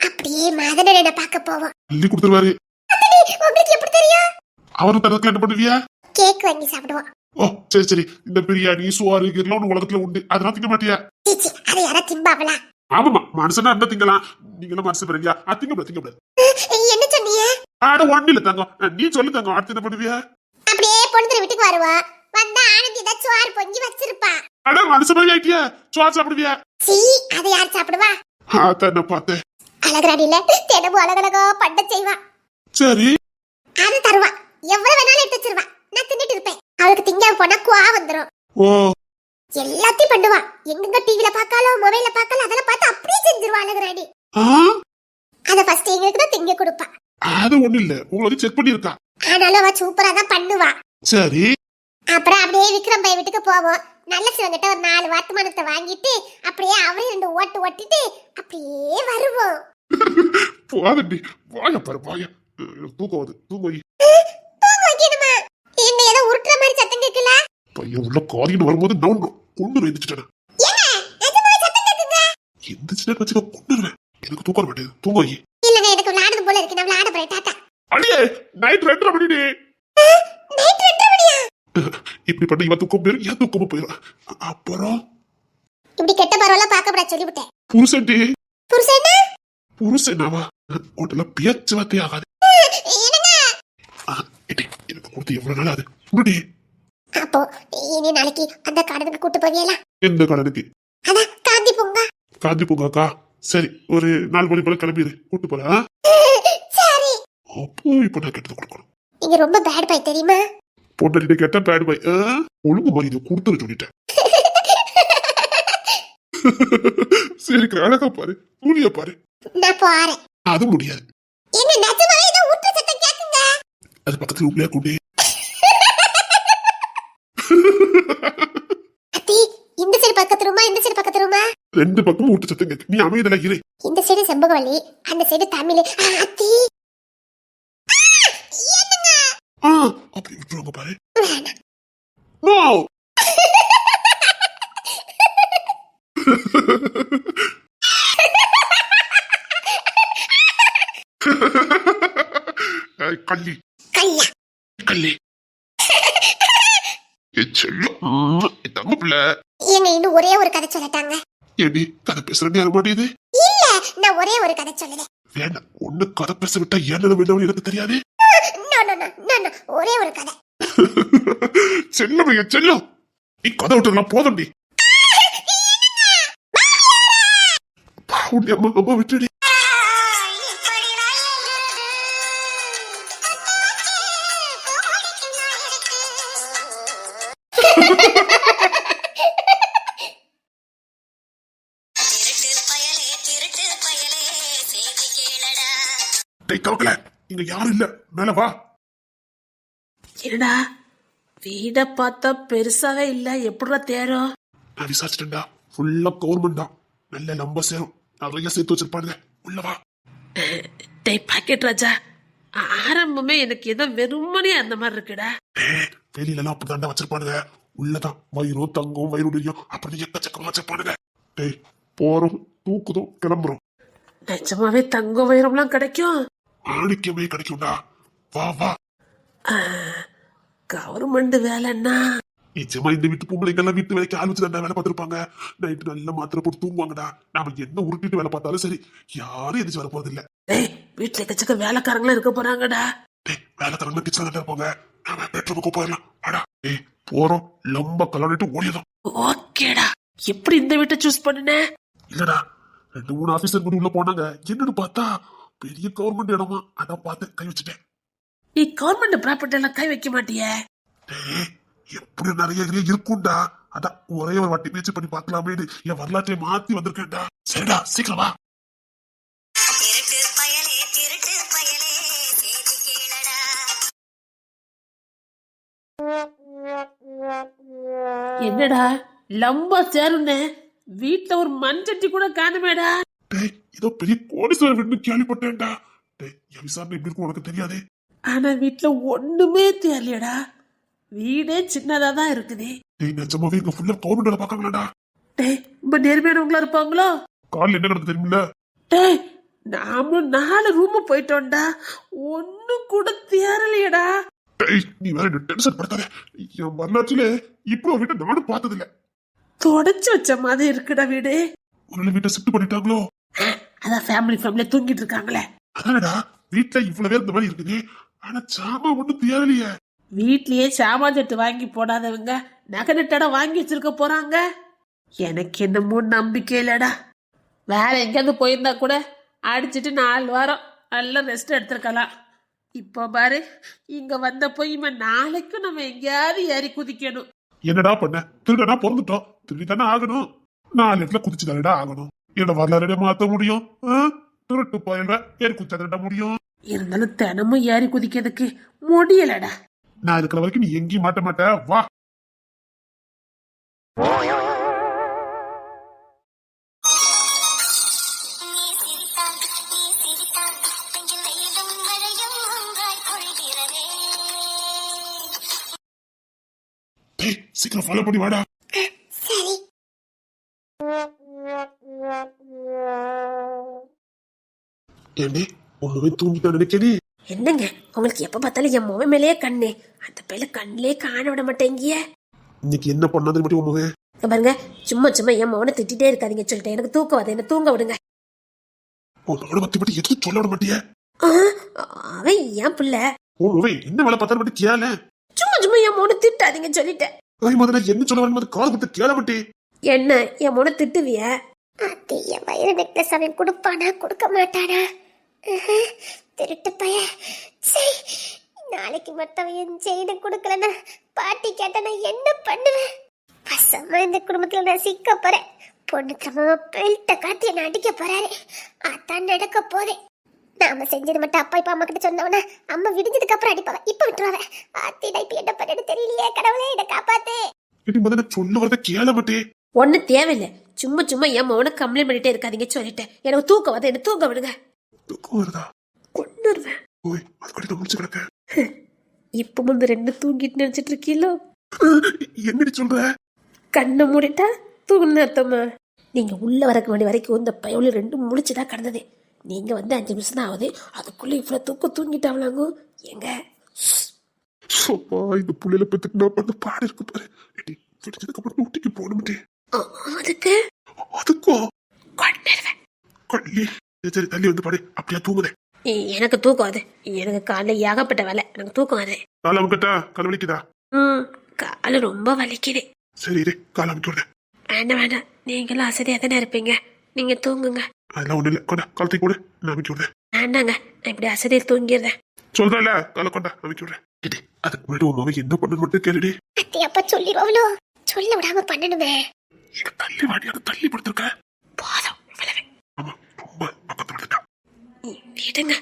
அப்படியே மதனனை பார்க்க போவோம். அள்ளி கொடுத்துருவாரு. உங்களுக்கு எப்படி தெரியும்? அவரும் தரத்துல என்ன பண்ணுவியா? கேக் வாங்கி சாப்பிடுவோம். ஓ, சரி சரி. இந்த பிரியாணி சோறு இதெல்லாம் ஒண்ணு உலகத்துல உண்டு. அதெல்லாம் திங்க மாட்டியா? சீச்சி, அது யாரா திம்பாவலா? ஆமாமா, மனுஷனா இருந்தா திங்கலாம். நீங்களும் மனசு பெரியா? திங்கப்படாது திங்கப்படாது. என்ன சொன்னீங்க? ஆட ஒண்ணு இல்ல தங்கம். நீ சொல்லு தங்கம், அடுத்து என்ன பண்ணுவியா? அப்படியே பொண்ணுத்திர வீட்டுக்கு வருவோம். வந்தா ஆனந்தி தான் சோறு பொங்கி வச்சிருப்பா. அட மனுஷ மாதிரி ஆயிட்டியா? சோறு சாப்பிடுவியா? சீ, அதை யார் சாப்பிடுவா? அதான் நான் பார்த்தேன். அழகராடியில தினமும் அழகழகா பண்ட செய்வா. சரி, அது தருவா. எவ்வளவு வேணாலும் எடுத்து வச்சிருவா. நான் தின்னுட்டு இருப்பேன். அவளுக்கு திங்காம போனா குவா வந்துரும். ஓ, எல்லாத்தையும் பண்ணுவா. எங்கெங்க டிவில பார்க்காலும் மொபைல்ல பார்க்காலும் அதெல்லாம் பார்த்து அப்படியே செஞ்சிருவா அழகராடி. அத ஃபர்ஸ்ட் எங்களுக்கு தான் திங்க கொடுப்பா. அது ஒண்ணு இல்ல, உங்களுக்கு செக் பண்ணிருக்கா. ஆனாலும் அவ சூப்பரா தான் பண்ணுவா. சரி, அப்புறம் அப்படியே விக்ரம் பைய வீட்டுக்கு போவோம். நல்ல சிவங்கிட்ட ஒரு 4 வாத்துமானத்தை வாங்கிட்டு அப்படியே அவரே 2 ஓட்டு ஓட்டிட்டு அப்படியே வருவோம். போதண்டி, வாய பாரு வாய. தூக்கம் வருது, தூங்க வை. தூங்க வைக்கணுமா? என்ன ஏதோ உருட்டுற மாதிரி சத்தம் கேட்கல? பையன் உள்ள காரின்னு வரும்போது நான் கொண்டு எந்திரிச்சிட்டேன். என்ன நிஜமாவே சத்தம் கேக்குங்க? எந்திரிச்சிட்டேன்னு வச்சுக்க கொண்டுருவேன். எனக்கு தூக்கம் வர மாட்டேங்குது, தூங்க வை. இல்லங்க, எனக்கு விளையாடுறது போல இருக்கு. நான் விளையாட போறேன். டாடா. அடியே, நைட் 2:30 மணிடி. நைட் 2:30 மணியா? இப்படி பண்ண இவன் தூக்கம் போயிரும், ஏன் தூக்கமும் போயிடும். அப்புறம் இப்படி கெட்ட பரவலாம் பார்க்க கூடாது சொல்லிவிட்டேன். புருஷன்டி. புருஷனா? புருஷனாவா? உடல பேச்சு வார்த்தை ஆகாது. என்னங்க? எனக்கு கொடுத்து எவ்வளவு நாள் ஆகுது? முடி. அப்போ இனி நாளைக்கு அந்த கடனுக்கு கூட்டு போவீங்களா? எந்த கடனுக்கு? அதான் காந்தி பூங்கா. காந்தி பூங்காக்கா? சரி, ஒரு 4 மணி போல கிளம்பிடு, கூட்டு போறேன். சரி. அப்போ இப்ப நான் கெட்டது கொடுக்கணும். நீங்க ரொம்ப பேட் பாய் தெரியுமா? பொண்ணு கேட்டா பேட் பாய். ஒழுங்கு மாதிரி இதை கொடுத்துரு சொல்லிட்டேன். சரி, அழகா பாரு, மூலிய பாரு. நான் போறேன். அது முடியாது. என்ன நிஜமாவே ஏதோ ஊற்று சத்தம் கேக்குங்க? அது பக்கத்துல உள்ளே கொண்டு. அத்தி, இந்த சைடு பக்கத்து ரூமா, இந்த சைடு பக்கத்து ரூமா? 2 பக்கமும் ஊட்டு சத்தம் கேக்கு. நீ அமைதியா இரு. இந்த சைடு செம்பகவல்லி, அந்த சைடு தமிழ். அத்தி, என்னங்க? அப்படி விட்டுருவாங்க பாரு. வேணாம். நோ. கள்ளி கல்யா. கள்ளி தங்க பிள்ளை. என்ன இன்னும் ஒரே ஒரு கதை சொல்லட்டாங்க? ஏடி, கதை பேசுற நேரம் மாட்டேது. இல்ல, நான் ஒரே ஒரு கதை சொல்லுறேன். வேண்டாம், ஒண்ணு கதை பேச விட்டா என்ன வேண்டாம் எனக்கு தெரியாது. ஒரே ஒரு கதை. செல்லம் செல்லம், நீ கதை விட்டுலாம் போதண்டி. அம்மா அம்மா விட்டுடி. இங்க யாரும் இல்ல, மேல வா. என்னடா வீட பார்த்தா பெருசாவே இல்ல, எப்படிடா தேரும்? நான் விசாரிச்சிட்டேன்டா, ஃபுல்லா கவர்மெண்ட் தான். நல்ல நம்ப சேரும், நிறைய சேர்த்து வச்சிருப்பானுங்க. உள்ளவா டேய் பாக்கெட் ராஜா, ஆரம்பமே எனக்கு ஏதோ வெறுமனே அந்த மாதிரி இருக்குடா. வெளியில எல்லாம் அப்படிதான்டா வச்சிருப்பானுங்க. உள்ளதான் வயிறும் தங்கம் வயிறுடையும் அப்படி எக்கச்சக்கமா வச்சிருப்பானுங்க. டேய் போறோம், தூக்குதும், கிளம்புறோம். நிஜமாவே தங்கம் வைரம்லாம் கிடைக்கும்? ஆணிக்கமே கிடைக்கும்டா. வா வா. கவர்மெண்ட் வேலைன்னா நிச்சயமா இந்த வீட்டு பொம்பளைங்க எல்லாம் வீட்டு வேலைக்கு ஆள் வச்சு வேலை பார்த்திருப்பாங்க. நைட்டு நல்ல மாத்திரை போட்டு தூங்குவாங்கடா. நாம என்ன உருட்டிட்டு வேலை பார்த்தாலும் சரி, யாரும் எதிர்த்து வர போறது இல்ல. டேய் வீட்டுல எக்கச்சக்க வேலைக்காரங்களா இருக்க போறாங்கடா. டேய் வேலை தரங்க கிச்சன் தான் இருப்பாங்க. நாம பெட்ரூமுக்கு போயிடலாம். அடா டேய் போறோம், லம்ப கலரிட்டு ஓடியதும். ஓகேடா. எப்படி இந்த வீட்டை சூஸ் பண்ணுன? இல்லடா, 2-3 ஆபீசர் கூட உள்ள போனாங்க. என்னன்னு பார்த்தா பெரிய கவர்மெண்ட் இடமா, அதான் பார்த்து கை வச்சுட்டேன். நீ கவர்மெண்ட் ப்ராப்பர்ட்டி எல்லாம் கை வைக்க மாட்டியே? டேய் எப்படி நிறைய இருக்கும்டா. அதான் ஒரே ஒரு வாட்டி பேச்சு பண்ணி பார்க்கலாமே, என் வரலாற்றை மாத்தி வந்திருக்கேன்டா. சரிடா சீக்கிரம் வா. என்னடா லம்பா சேருன்னு வீட்டுல ஒரு மண்சட்டி கூட காணுமேடா. டேய் இதோ பெரிய கோடீஸ்வரர் வீடு கேள்விப்பட்டேன்டா. டேய் என் விசாரணை எப்படி இருக்கும் உனக்கு தெரியாது. ஆனா வீட்டுல ஒண்ணுமே தெரியலடா. வீடே சின்னதா தான் இருக்குது. டேய் நிஜமாவே இங்க ஃபுல்லா கவர்மெண்ட் வேலை பார்க்கலாம்டா. டேய் ரொம்ப நேர்மையானவங்களா இருப்பாங்களோ? காலைல என்ன நடக்குது தெரியுமில்ல? டேய் நாமளும் 4 ரூம் போயிட்டோம்டா, ஒண்ணு கூட தேரலையடா. டேய் நீ வேற என்ன டென்ஷன் படுத்தாத. என் வரலாற்றில இப்போ ஒரு வீட்டை நானும் பார்த்தது இல்ல. தொடச்சு வச்ச மாதிரி இருக்குடா வீடு. ஒரு வீட்டை ஷிஃப்ட் பண்ணிட்டாங்களோ? அதான் ஃபேமிலி தூங்கிட்டு இருக்காங்களே. அதானடா வீட்டுல இவ்வளவு பேர் இந்த மாதிரி இருக்குது. ஆனா சாமா ஒண்ணும் தேரலையே. வீட்லயே சாமான் செட்டு வாங்கி போடாதவங்க நகை நட்டடா வாங்கி வச்சிருக்க போறாங்க. எனக்கு என்னமோ நம்பிக்கை இல்லடா. வேற எங்கேயாவது போயிருந்தா கூட அடிச்சிட்டு 4 வாரம் நல்லா ரெஸ்ட் எடுத்திருக்கலாம். இப்போ பாரு, இங்க வந்த போய் நாளைக்கும் நம்ம எங்கேயாவது ஏறி குதிக்கணும். என்னடா பண்ண? திருடனா பிறந்துட்டோம், திருடி தானே ஆகணும். 4 இடத்துல குதிச்சு தானடா ஆகணும். என்னோட வரலாறு மாத்த முடியும்? திருட்டு போயிடுற ஏறி குதிச்சா தானடா முடியும். இருந்தாலும் தினமும் ஏறி குதிக்கிறதுக்கு முடியலடா. நான் இருக்கிற வரைக்கும் நீ எங்கேயும் மாட்ட மாட்ட. வா. டேய் சீக்கிரம் ஃபாலோ பண்ணி வாடா. சரி. ஏண்டி ஒண்ணுமே தூங்கிட்டா நினைக்கிறேன். என்னங்க உங்களுக்கு எப்ப பார்த்தாலும் என் முகம் மேலேயே கண்ணு, அந்த பையில கண்ணிலே காண விட மாட்டேங்கிய. இன்னைக்கு என்ன பண்ணாது மட்டும் ஒண்ணுவே. பாருங்க, சும்மா சும்மா என் மகனை திட்டிட்டே இருக்காதீங்க சொல்லிட்டேன். எனக்கு தூக்கம் வருது, என்ன தூங்க விடுங்க. உன்னோட பத்தி மட்டும் எதுவும் சொல்ல விட மாட்டிய? அவன் என் பிள்ளை. ஒண்ணுவே என்ன வேலை பார்த்தாலும் மட்டும் கேள. சும்மா சும்மா என் மகனை திட்டாதீங்க சொல்லிட்டேன். முதல்ல என்ன சொல்ல வரும்போது காது கொடுத்து கேள மாட்டே. என்ன என் மகனை திட்டுவிய? அத்தி என் வயிறு நெக்லஸ் அவன் கொடுப்பானா கொடுக்க மாட்டானா? திருட்டு பைய. சரி நாளைக்கு மட்டும் என் செயினை கொடுக்கலன்னா பாட்டி கேட்டா என்ன பண்ணுவேன்? பசமா இந்த குடும்பத்துல நான் சிக்க போறேன். பொண்ணு கிரமமா பெல்ட்ட காட்டி என்ன அடிக்க போறாரு. அதான் நடக்க போதே. நாம செஞ்சது மட்டும் அப்பா இப்ப அம்மா கிட்ட சொன்னவனா அம்மா விடிஞ்சதுக்கு அப்புறம் அடிப்பாவ. இப்ப விட்டுருவாவ. ஆத்தி நான் இப்ப என்ன பண்ணு தெரியலையே. கடவுளே என்ன காப்பாத்து. முதல்ல சொல்ல வரத கேள மாட்டே. ஒண்ணு தேவையில்லை, சும்மா சும்மா என் மகனை கம்ப்ளைண்ட் பண்ணிட்டே இருக்காதீங்க சொல்லிட்டேன். எனக்கு தூக்கம் வருது, என்ன தூங்க விடுங்க. தூக்கம் வருதா? கொண்டுருவேன். ஓய் அதுக்கடி நான் முடிச்சு கிடக்க. இப்ப வந்து 2 தூங்கிட்டு நினைச்சிட்டு இருக்கீங்களோ? என்னடி சொல்ற? கண்ணை மூடிட்டா தூங்கணும் அர்த்தமா? நீங்க உள்ள வரக்க வேண்டிய வரைக்கும் இந்த பயவுல 2 முழிச்சுதான் கிடந்தது. நீங்க வந்து 5 நிமிஷம் தான் ஆகுது, அதுக்குள்ள இவ்வளவு தூக்கம் தூங்கிட்டாங்களாங்க. எங்க இந்த புள்ளையில பத்துக்கு நான் பண்ண பாடு இருக்கு பாரு. விடிச்சதுக்கு அப்புறம் ஊட்டிக்கு போகணும்ட்டே. அதுக்கு அதுக்கோ கொண்டுருவேன். கொல்லி. சரி தள்ளி வந்து பாடு. அப்படியா தூங்குதே? எனக்கு தூக்கம் அது. எனக்கு காலைல ஏகப்பட்ட வேலை, எனக்கு தூக்கம் அது. கால அமுக்கட்டா? கால வலிக்குதா? காலை ரொம்ப வலிக்குது. சரி இரு கால அமுக்கி விடுறேன். வேண்டாம் வேண்டாம், நீங்களும் அசதியா தானே இருப்பீங்க, நீங்க தூங்குங்க. அதெல்லாம் ஒண்ணு இல்ல, கொண்டா காலத்தை கூட நான் அமுக்கி விடுறேன். வேண்டாங்க, நான் இப்படி அசதியா தூங்கிடுறேன். சொல்றேன்ல, கால கொண்டா அமுக்கி விடுறேன். அதுக்கு முன்னாடி உன் மகன் என்ன பண்ணு மட்டும் கேளுடி. அத்தி அப்பா சொல்லிடுவாங்களோ? சொல்ல விடாம பண்ணணுமே. இங்க தள்ளி வாடி, அதை தள்ளி படுத்திருக்க. போதும் இவ்வளவு. ஆமா ரொம்ப பக்கத்துல வந்துட்டா. விடுங்க.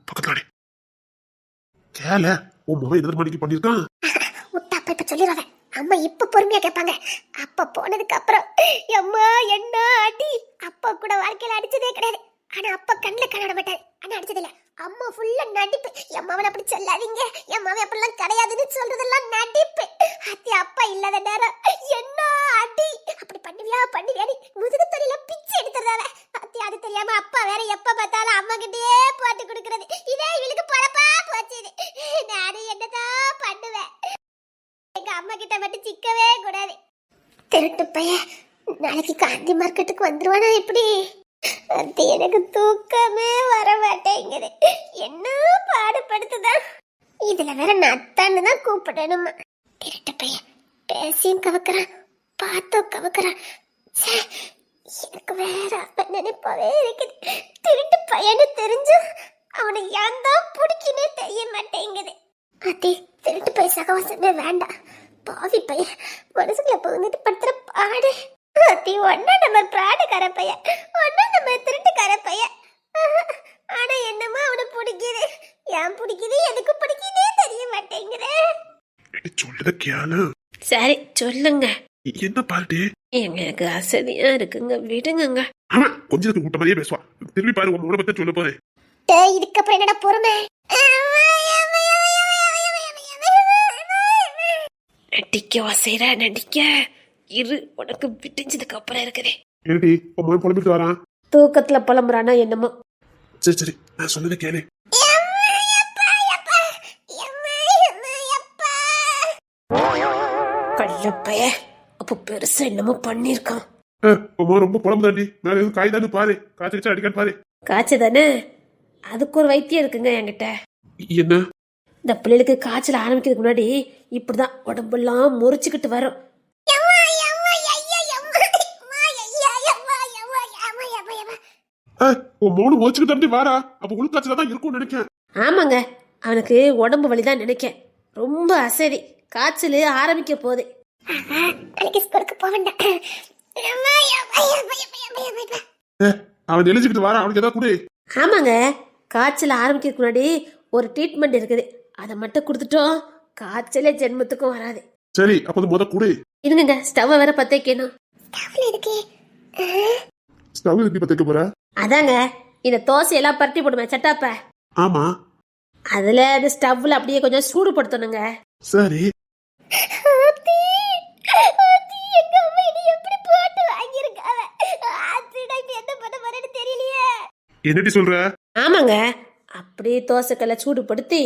பக்கத்துல வாடி. கேள உன் மகன் எதிர் மணிக்கு பண்ணிருக்கான். முட்டா அப்பா இப்ப அம்மா இப்ப பொறுமையா கேட்பாங்க. அப்பா போனதுக்கு அப்புறம் அம்மா என்ன அடி. அப்பா கூட வாழ்க்கையில அடிச்சதே கிடையாது. ஆனா அப்பா கண்ணுல கண்ணாட மாட்டாரு. ஆனா அடிச்சது இல்ல. அம்மா ஃபுல்லா நடிப்பு. அம்மாவை அப்படி சொல்லாதீங்க, அம்மாவை அப்படிலாம் கிடையாதுன்னு சொல்றதெல்லாம் நடிப்பு. அத்தி அப்பா இல்லாத நேரம் என்ன அடி. அப்படி பண்ணுவியாடி முதுகு தொழில பிச்சு எடுத்துறதாவ. அத்தி அது தெரியாம அப்பா வேற எப்ப பார்த்தாலும் அம்மா கிட்டயே போட்டு கொடுக்கறது. இதே இவளுக்கு பழப்பா போச்சு. நானு என்னதான் பண்ணுவேன். எங்க அம்மா கிட்ட மட்டும் சிக்கவே கூடாது. திருட்டு பையன் நாளைக்கு காந்தி மார்க்கெட்டுக்கு வந்துருவானா எப்படி? அது எனக்கு தூக்கமே வர மாட்டேங்குது. என்ன பாடுபடுத்துதா. இதுல வேற நத்தான்னு தான் கூப்பிடணுமா. திருட்டு பையன் பேசியும் கவக்குறான், பார்த்தும் கவக்குறான். எனக்கு வேற அப்ப நினைப்பாவே இருக்குது. திருட்டு பையன்னு தெரிஞ்சும் அவனை ஏன் தான் பிடிக்குன்னே தெரிய மாட்டேங்குது. அத்தி திருட்டு பைய சகவாசமே வேண்டாம். பாவி பையன் மனசுக்குள்ள புகுந்துட்டு படுத்துற பாடு. அத்தி ஒன்னா நம்ம பிராடுக்கார பையன், ஒன்னா நம்ம திருட்டுக்கார பையன். ஆனா என்னமா அவனை பிடிக்குது. ஏன் பிடிக்குது, எதுக்கு பிடிக்குதே தெரிய மாட்டேங்குது. சொல்றத கேளு. சரி சொல்லுங்க. என்ன பாட்டு? எனக்கு அசதியா இருக்குங்க, விடுங்க. ஆமா கொஞ்சம் முட்டை மாதிரியே பேசுவா. திரும்பி பாரு, உன் மூணு பத்தி சொல்ல போறேன். இதுக்கப்புறம் என்னடா பொறுமை. நடிக்க வசைரா நடிக்க இரு, உனக்கு விட்டுஞ்சதுக்கு அப்புறம் இருக்குது. என்னடி உன் மகன் புலம்பிட்டு வரான்? தூக்கத்துல புலம்புறானா என்னமோ. சரி சரி, நான் சொன்னதை கேளு. கள்ளப்பைய அப்ப பெருசா என்னமோ பண்ணிருக்கான். உன் மகன் ரொம்ப புலம்பு தாண்டி. மேல எதுவும் காய் தானு பாரு, காய்ச்சி அடிக்கான்னு பாரு. காய்ச்சல் தானே, அதுக்கு ஒரு வைத்தியம் இருக்குங்க என்கிட்ட. என்ன? இந்த பிள்ளைகளுக்கு காய்ச்சல் ஆரம்பிக்கிறதுக்கு முன்னாடி இப்படிதான் உடம்பெல்லாம் முறிச்சுக்கிட்டு வரும். உன் மகனு முடிச்சுட்டு தம்பி வாரா. அப்ப உள்காய்ச்சல தான் இருக்கும்னு நினைக்கிறேன். ஆமாங்க, அவனுக்கு உடம்பு வலிதான் நினைக்கேன். ரொம்ப அசதி, காய்ச்சல் ஆரம்பிக்க போகுது. அவன் எழுச்சிக்கிட்டு வாரா, அவனுக்கு ஏதாவது கூட. ஆமாங்க, காய்ச்சல் ஆரம்பிக்கிறதுக்கு முன்னாடி ஒரு ட்ரீட்மெண்ட் இருக்குது. அதை மட்டும் கொடுத்துட்டோம், காய்ச்சலே ஜென்மத்துக்கும் வராது. சரி அப்ப முத கூட இதுங்க, ஸ்டவ் வேற பத்த வைக்கணும். ஸ்டவ் எப்படி பத்த வைக்க போற? அதாங்க இந்த தோசையெல்லாம் பரட்டி போடுமே சட்டாப்ப. ஆமா, அதுல அந்த ஸ்டவ்ல அப்படியே கொஞ்சம் சூடுபடுத்தணுங்க. சரி. என்னடி சொல்ற? ஆமாங்க, அப்படியே தோசைக்கல்ல சூடுபடுத்தி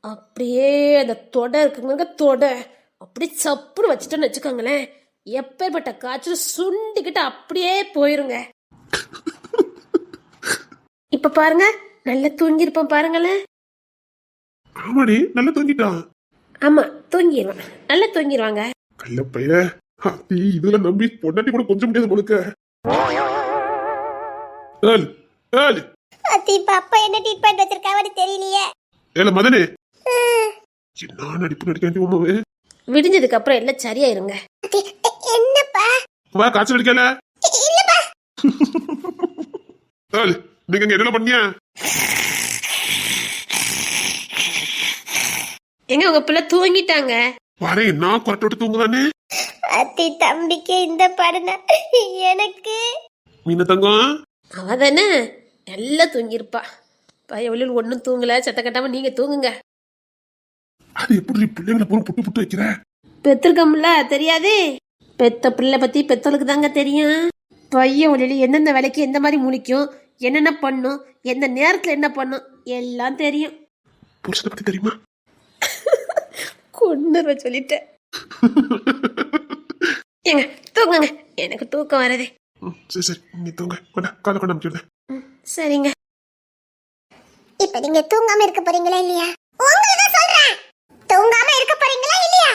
அப்படியே அந்த தொடை இருக்குங்க, தொடை அப்படியே சப்புன்னு வச்சுட்டோன்னு வச்சுக்கோங்களேன், எப்பேற்பட்ட காய்ச்சல் சுண்டிக்கிட்டு அப்படியே போயிருங்க. இப்ப பாருங்க, நல்லா தூங்கிருப்போம் பாருங்களேன். ஆமாடி, நல்லா தூங்கிட்டான். ஆமா, தூங்கிடுவான், நல்லா தூங்கிடுவாங்க. கள்ள பைய இதுல நம்பி பொண்டாட்டி கூட கொஞ்சம் முடியாது முழுக்க. அப்பா என்ன ட்ரீட்மெண்ட் வச்சிருக்காவன்னு தெரியலையே. ஏல மதனே, என்ன நடிப்பு நடிக்காண்டி உமாவே. விடிஞ்சதுக்கு அப்புறம் எல்லாம் சரியாயிருங்க. என்னப்பா? வா, காய்ச்சல் அடிக்கல. இல்லப்பா. நீங்க என்ன பண்ணியா? எங்க உங்க பிள்ளை தூங்கிட்டாங்க. வாரே, நான் குரட்டை விட்டு தூங்குதானே. அத்தி தம்பிக்கு இந்த படனா எனக்கு. மீன தங்கம் அவதானே நல்லா தூங்கிருப்பா. பையன் ஒன்னும் தூங்கல, சத்த கட்டாம நீங்க தூங்குங்க. அது எப்படி பிள்ளைங்களை பூரா புட்டு புட்டு வைக்கிற? பெத்திருக்கோம்ல, தெரியாது. பெத்த பிள்ளை பத்தி பெத்தவளுக்கு தாங்க தெரியும். பையன் ஒளியில எந்தெந்த வேலைக்கு எந்த மாதிரி முழிக்கும், என்னென்ன பண்ணும், எந்த நேரத்துல என்ன பண்ணும் எல்லாம் தெரியும். புருஷனை பத்தி தெரியுமா? கொண்டு சொல்லிட்டேன். ஏங்க தூங்குங்க, எனக்கு தூக்கம் வரதே. சரி சரி, நீ தூங்க. கொண்டா காலை கொண்டு அனுப்பிடுறேன். சரிங்க. இப்ப நீங்க தூங்காம இருக்க போறீங்களா இல்லையா? உங்களுக்கு சொல்றேன், தூங்காம இருக்க போறீங்களா இல்லையா?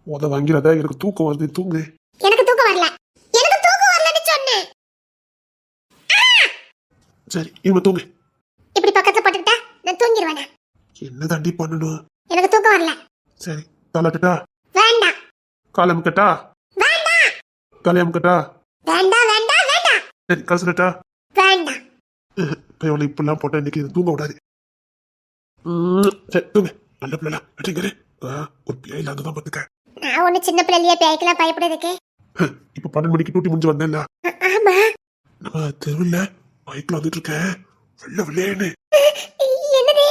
உத வாங்கிறத, எனக்கு தூக்கம் வருது, தூங்கு. எனக்கு தூக்கம் வரல, எனக்கு தூக்கம் வரலன்னு சொன்னேன். சரி இவன் தூங்கு. இப்படி பக்கத்துல போட்டுக்கிட்டா நான் தூங்கிடுவேனா? என்ன தாண்டி பண்ணணும்? எனக்கு தூக்கம் வரல. சரி, தாளாட்டுட்டா? வேண்டாம். காலம் கட்டா? வேண்டாம். கல்யாணம் கட்டா? வேண்டாம் வேண்டாம் வேண்டாம். சரி, கசடட்டா? வேண்டாம். இப்ப இப்பெல்லாம் போட்டா இன்னைக்கு தூங்க விடாது. சரி தூங்க. நல்ல பிள்ளை வெற்றிங்கிறேன். ஒரு பிள்ளை இல்லாததான் பார்த்துக்க. நான் ஒண்ணு சின்ன பிள்ளையா பேய்க்கெல்லாம் பயப்படுறதுக்கு. இப்ப 12 மணிக்கு டூட்டி முடிஞ்சு வந்தேன்ல, ஆமா. நம்ம தெருவில் பைக்ல வந்துட்டு இருக்கேன். வெள்ள வெள்ளையேன்னு என்னது?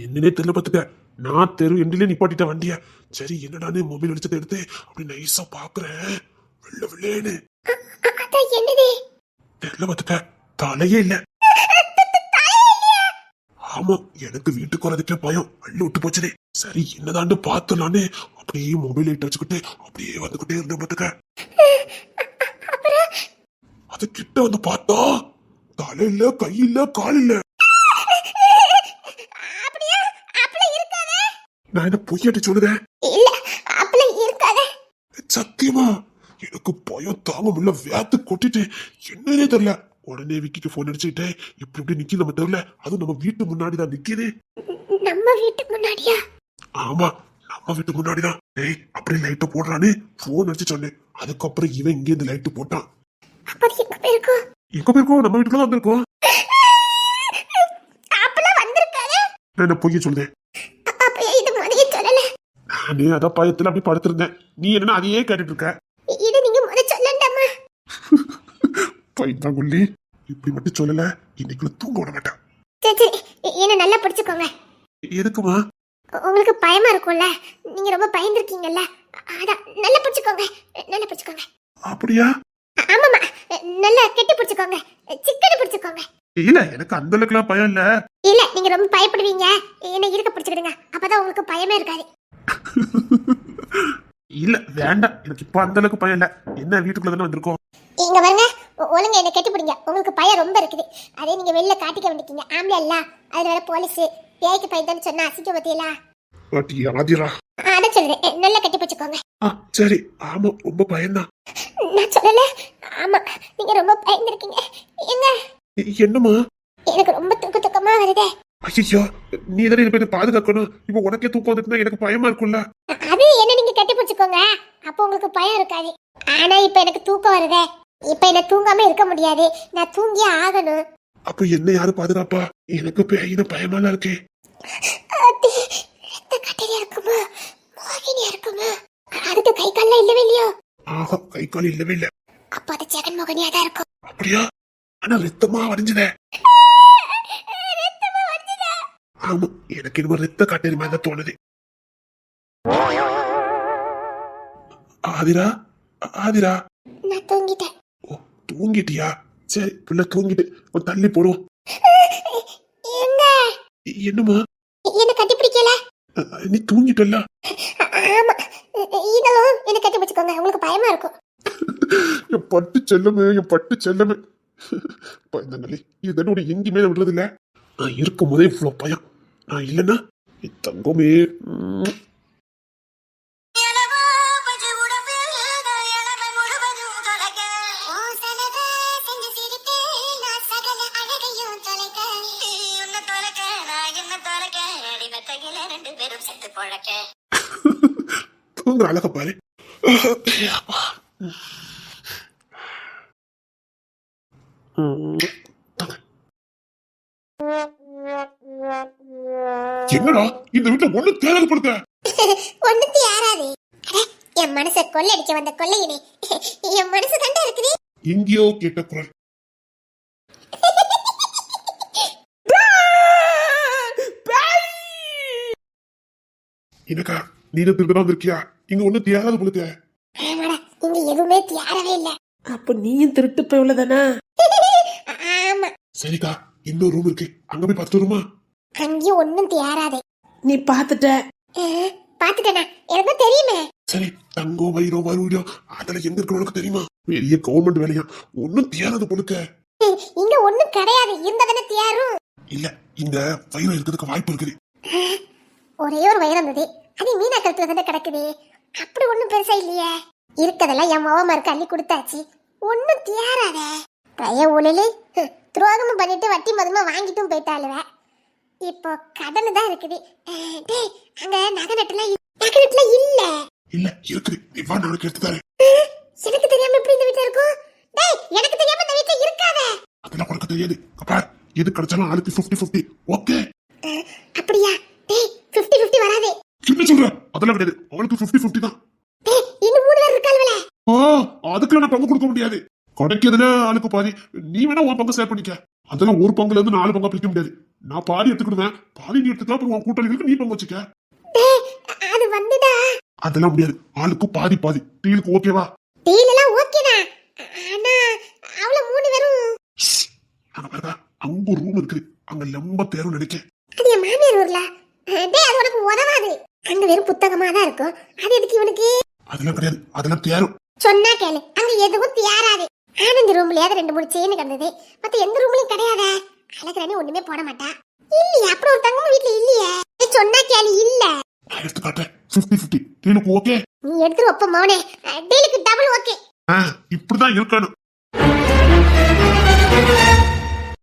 என்னன்னே தெரியல பாத்துக்க. நான் தெரு எண்டிலே நிப்பாட்டிட்ட வண்டிய. சரி என்னடான்னு மொபைல் வெளிச்சத்தை எடுத்து அப்படி நைஸா பாக்குறேன். வெள்ள வெள்ளையேன்னு அதான் என்னது? தெரியல பாத்துக்க. தலையே இல்ல. ஆமா, எனக்கு வீட்டுக்கு வரதுக்கே பயம். அள்ளி விட்டு போச்சுனே. சரி என்னதான்னு பார்த்தலான்னு அப்படியே மொபைல் லைட் வச்சுக்கிட்டு அப்படியே வந்துகிட்டே இருந்தேன் பாத்துக்க. அது கிட்ட வந்து பார்த்தா தலை இல்ல, கை இல்ல, கால் இல்ல. அப்படியே அப்பள இருக்காதே. நான் என்ன பொய்யாட்டி சொல்லுறேன்? இல்ல அப்பள இருக்காதே. சத்தியமா எனக்கு பயம் தாங்க முடியல. வேத்து கொட்டிட்டு என்னன்னே தெரியல. உடனே விக்கிக்கு போன் அடிச்சுக்கிட்டே இப்படி இப்படி நிக்கி நம்ம தெரியல. அதுவும் நம்ம வீட்டு முன்னாடி தான் நிக்கிது. நம்ம வீட்டுக்கு முன்னாடியா? ஆமா, நம்ம வீட்டு முன்னாடிதான். டேய் அப்படியே லைட்ட போடுறான்னு போன் அடிச்சு சொன்னேன். அதுக்கப்புறம் இவன் இங்கே இந்த லைட்டு போட்டான். அப்ப அது எங்க போயிருக்கோம்? எங்க போயிருக்கோம்? நம்ம வீட்டுல தான் வந்திருக்கோம். அப்பள வந்திருக்காதே. நான் என்ன பொய்ய சொல்லுதேன்? அப்ப இது முதல்ல சொல்லல. நானே அதான் பயத்துல அப்படி படுத்திருந்தேன். நீ என்ன அதையே கேட்டுட்டு இருக்க? இது நீங்க முதல்ல சொல்லண்டாமா? பைத்தாங்குள்ளி இப்படி மட்டும் சொல்லல, இன்னைக்குள்ள தூங்க விட மாட்டேன். சரி என்ன நல்லா பிடிச்சுக்கோங்க. எதுக்குமா? உங்களுக்கு பயமா இருக்கும்ல, நீங்க ரொம்ப பயந்துருக்கீங்கல்ல, அதான் நல்லா பிடிச்சுக்கோங்க. நல்லா பிடிச்சுக்கோங்க. அப்படியா? ஆமாமா, நல்லா கெட்டி பிடிச்சுக்கோங்க. சிக்கன பிடிச்சுக்கோங்க. இல்ல எனக்கு அந்த அளவுக்குலாம் பயம் இல்ல. இல்ல நீங்க ரொம்ப பயப்படுவீங்க. என்ன இருக்க பிடிச்சுக்கிடுங்க, அப்பதான் உங்களுக்கு பயமே இருக்காது. இல்ல வேண்டாம், எனக்கு இப்ப அந்த அளவுக்கு பயம் இல்ல. என்ன வீட்டுக்குள்ள தானே வந்திருக்கோம். இங்க பாருங்க, ஒழுங்கா என்ன கெட்டி பிடிங்க. உங்களுக்கு பயம் ரொம்ப இருக்குது. அதே நீங்க வெளில காட்டிக்க வேண்டிக்கீங்க. ஆம்பளை இல்ல, அது வேற போலீஸ் பேய்க்கு பயந்தான்னு சொன்னா அசிக்க பத்தியலா. பாட்டி ஆதிரா, அத சொல்றேன், நல்லா கட்டி பிடிச்சுக்கோங்க. சரி. ஆமா ரொம்ப பயம்தான். நான் சொல்லல. ஆமா நீங்க ரொம்ப பயந்துருக்கீங்க. எங்க என்னமா? எனக்கு ரொம்ப தூக்கமா வருதே. ஐயோ, நீ தானே என்ன பாதுகாக்கணும். இப்ப உனக்கே தூக்கம் வந்துட்டுனா எனக்கு பயமா இருக்கும்ல. அது என்ன நீங்க கட்டி பிடிச்சுக்கோங்க, அப்ப உங்களுக்கு பயம் இருக்காது. ஆனா இப்ப எனக்கு தூக்கம் வருதே. இப்ப என்ன தூங்காம இருக்க முடியாது. நான் தூங்கியே ஆகணும். அப்ப என்ன யாரு பாதுகாப்பா? எனக்கு பேயின பயமாலாம் இருக்கே. அது ரத்த கட்டறியா இருக்குமா, மோகினியா இருக்குமா? அதுக்கு கை கால்லாம் இல்லவே இல்லையோ? ஆஹா, கை கால் இல்லவே இல்ல. அப்ப அது ஜெகன் மோகினியா தான் இருக்கும். அப்படியா? ஆனா ரத்தமா வடிஞ்சதே. ஆமா, எனக்கு இன்னும் ரத்த காட்டேரி மாதிரி தான் தோணுது. ஆதிரா, ஆதிரா. நான் தூங்கிட்டேன். ஓ, தூங்கிட்டியா? சரி, பிள்ளை தூங்கிட்டு ஒரு தள்ளி போடுவோம். எங்க என்னமா? என்ன கட்டி பிடிக்கல? நீ தூங்கிட்டல்ல? ஆமா, இதெல்லாம் என்ன கட்டி பிடிச்சுக்கோங்க, உங்களுக்கு பயமா இருக்கும். என் பட்டு செல்லமே, என் பட்டு செல்லமே. பயந்தங்களே, இது என்னோட எங்கேயுமே விடுறது இல்ல. நான் இருக்கும் போதே இவ்வளவு பயம். நான் இல்லைன்னா என் தங்கமே. தூங்குற அழக பாரு. என்னடா இந்த வீட்டுல ஒண்ணு தேவை கொடுக்க? ஒண்ணுக்கு யாராது? என் மனசை கொள்ளடிக்க வந்த கொள்ளையினே, என் மனசு கண்டா இருக்குது. எங்கேயோ கேட்ட குரல். எனக்கா நீங்க திருப்பி வந்திருக்கியா? இங்க ஒண்ணு தேராது கொடுக்க. இங்க எதுவுமே தியாரவே இல்ல. அப்ப நீயும் திருட்டு போய் உள்ளதானா? ஆமா, சரிக்கா, இன்னொரு ரூம் இருக்கு, அங்க போய் பார்த்துட்டு வருமா? அங்கேயும் ஒண்ணும் தியாராதே. நீ பாத்துட்ட? பாத்துட்டேனா? எனக்கு தெரியுமே. சரி, தங்கம் வைரம் மறுபடியும் அதுல எங்க இருக்கிறவனுக்கு தெரியுமா? பெரிய கவர்மெண்ட் வேலையா, ஒன்னும் தேராது கொடுக்க. இங்க ஒண்ணும் கிடையாது, இருந்ததானே தியாரும். இல்ல, இந்த வைரம் இருக்கிறதுக்கு வாய்ப்பு இருக்குது. ஒரே ஒரு வைரம் இருந்தது, அது மீனா கழுத்துல தானே கிடக்குது. அப்படி ஒண்ணும் பெருசா இல்லையே. இருக்கதெல்லாம் என் மாமா மறுக்க அள்ளி கொடுத்தாச்சு. ஒண்ணும் தியாராத பைய ஊழலு. துரோகமும் பண்ணிட்டு வட்டி மொதமா வாங்கிட்டும் போயிட்டாளுவ. இப்போ கடன் தான் இருக்குது. டேய், அங்க நகை நட்டுலாம் இல்ல. இல்ல இருக்குது, இவா நாளைக்கு எடுத்து தரேன். எனக்கு தெரியாம எப்படி இந்த வீட்டுல இருக்கும்? டேய், எனக்கு தெரியாம இந்த வீட்டுல இருக்காத. அதெல்லாம் உனக்கு தெரியாது. அப்பா, எது கிடைச்சாலும் ஆளுக்கு 50-50. ஓகே? அப்படியா? டேய், 50-50 வராது. என்ன சொல்ற? அதெல்லாம் கிடையாது, அவளுக்கு 50-50 தான். டேய், அதுக்குள்ள நான் பங்கு கொடுக்க முடியாது. கிடைக்கிறதுல ஆளுக்கு பாதி. நீ வேணா உன் பங்கு ஷேர் பண்ணிக்க. அதெல்லாம் ஒரு பங்குல இருந்து 4 பங்கா பிரிக்க முடியாது. நான் பாதி எடுத்துக்கிடுவேன், பாதி நீ எடுத்துக்கலாம். அப்புறம் உன் கூட்டாளிகளுக்கு நீ பங்கு வச்சுக்க. டேய், அது வந்துடா. அதெல்லாம் முடியாது. ஆளுக்கு பாதி பாதி. டீலுக்கு ஓகேவா? டீல் எல்லாம் ஓகேதான். ஆனா அவள 3 பேரும் அங்க பாருங்க, அங்க ஒரு ரூம் இருக்கு. அங்க லம்ப தேரும் நினைக்கேன். அது என் மாமியார் ஊர்ல. டேய், அது உனக்கு உதவாது. அங்க வெறும் புத்தகமா தான் இருக்கும். அது எதுக்கு இவனுக்கு? அதெல்லாம் கிடையாது, அதெல்லாம் தேரும். சொன்னா கேளு, அங்க எதுவும் தியாராது. ஆனந்த் ரூம்லயே 2-3 செயின் கிடந்தது. மத்த எந்த ரூம்லயும் கிடையாதே. அழகராணி ஒண்ணுமே போட மாட்டா. இல்லையா? அப்புறம் ஒரு தங்கமும் வீட்டுல இல்லையே. சொன்னா கேளு, இல்ல. நான் எடுத்து காட்டேன். 50-50. டீலுக்கு ஓகே? நீ எடுத்து வைப்ப மவனே. டீலுக்கு டபுள் ஓகே. இப்படிதான் இருக்கணும்.